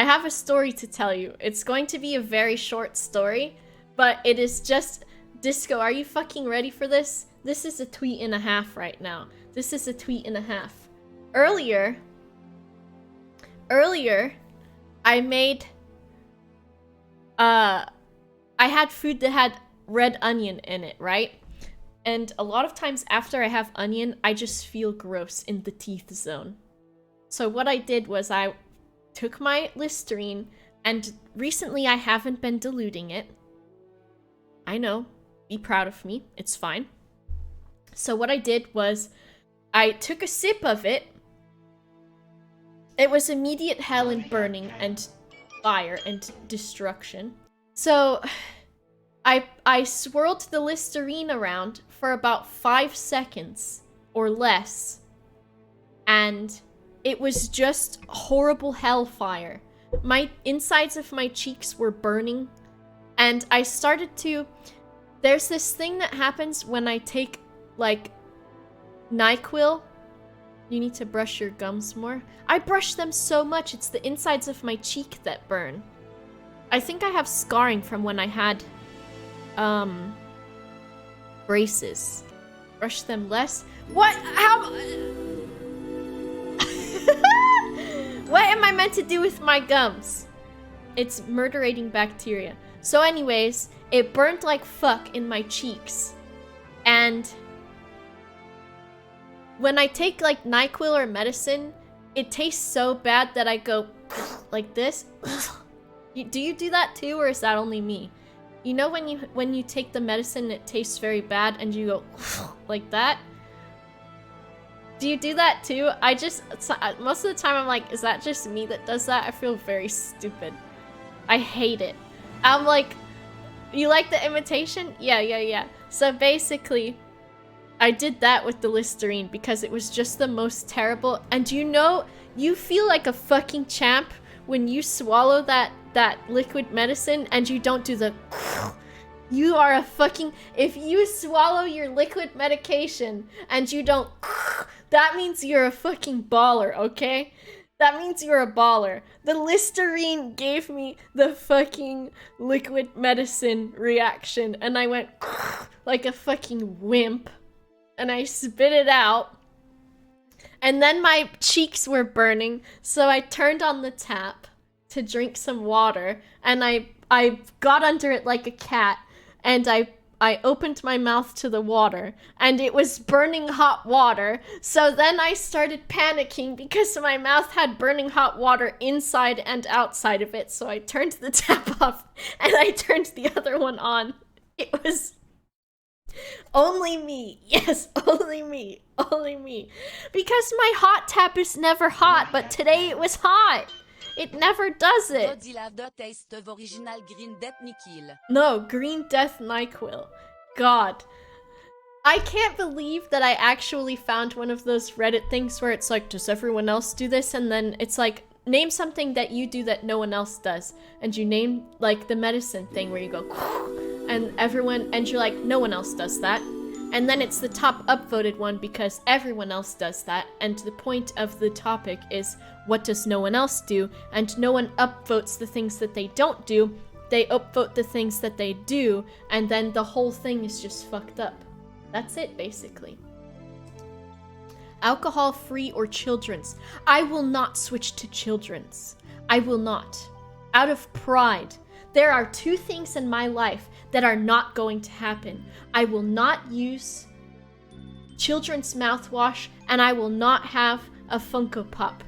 I have a story to tell you. It's going to be a very short story, but it is just... Disco, are you fucking ready for this? This is a tweet and a half right now. This is a tweet and a half. Earlier, I made... I had food that had red onion in it, right? And a lot of times after I have onion, I just feel gross in the teeth zone. So what I did was I took my Listerine, and recently I haven't been diluting it. I know, be proud of me, it's fine. So what I did was I took a sip of it. It was immediate hell and burning and fire and destruction. So I swirled the Listerine around for about 5 seconds or less, and it was just horrible hellfire. My insides of my cheeks were burning, and I started to... There's this thing that happens when I take, like, NyQuil. You need to brush your gums more. I brush them so much, it's the insides of my cheek that burn. I think I have scarring from when I had, braces. Brush them less? What? How? What am I meant to do with my gums? It's murderating bacteria. So anyways, it burned like fuck in my cheeks. And when I take like NyQuil or medicine, it tastes so bad that I go like this. Do you do that too, or is that only me? You know when you take the medicine, it tastes very bad and you go like that? Do you do that too? Most of the time I'm like, is that just me that does that? I feel very stupid. I hate it. I'm like, you like the imitation? Yeah. So basically, I did that with the Listerine because it was just the most terrible. And you know, you feel like a fucking champ when you swallow that liquid medicine and you don't do the... You are a fucking... If you swallow your liquid medication and you don't... That means you're a fucking baller, okay? That means you're a baller. The Listerine gave me the fucking liquid medicine reaction, and I went like a fucking wimp, and I spit it out. And then my cheeks were burning, so I turned on the tap to drink some water, and I got under it like a cat, and I opened my mouth to the water, and it was burning hot water. So then I started panicking because my mouth had burning hot water inside and outside of it. So I turned the tap off and I turned the other one on. It was only me. Yes, only me. Only me. Because my hot tap is never hot, but today it was hot. It never does it. No, Green Death NyQuil. God. I can't believe that I actually found one of those Reddit things where it's like, does everyone else do this? And then it's like, name something that you do that no one else does. And you name, like, the medicine thing where you go, and everyone, and you're like, no one else does that. And then it's the top upvoted one because everyone else does that. And the point of the topic is, what does no one else do? And no one upvotes the things that they don't do. They upvote the things that they do. And then the whole thing is just fucked up. That's it, basically. Alcohol-free or children's? I will not switch to children's. I will not. Out of pride. There are 2 things in my life that are not going to happen. I will not use children's mouthwash, and I will not have a Funko Pop.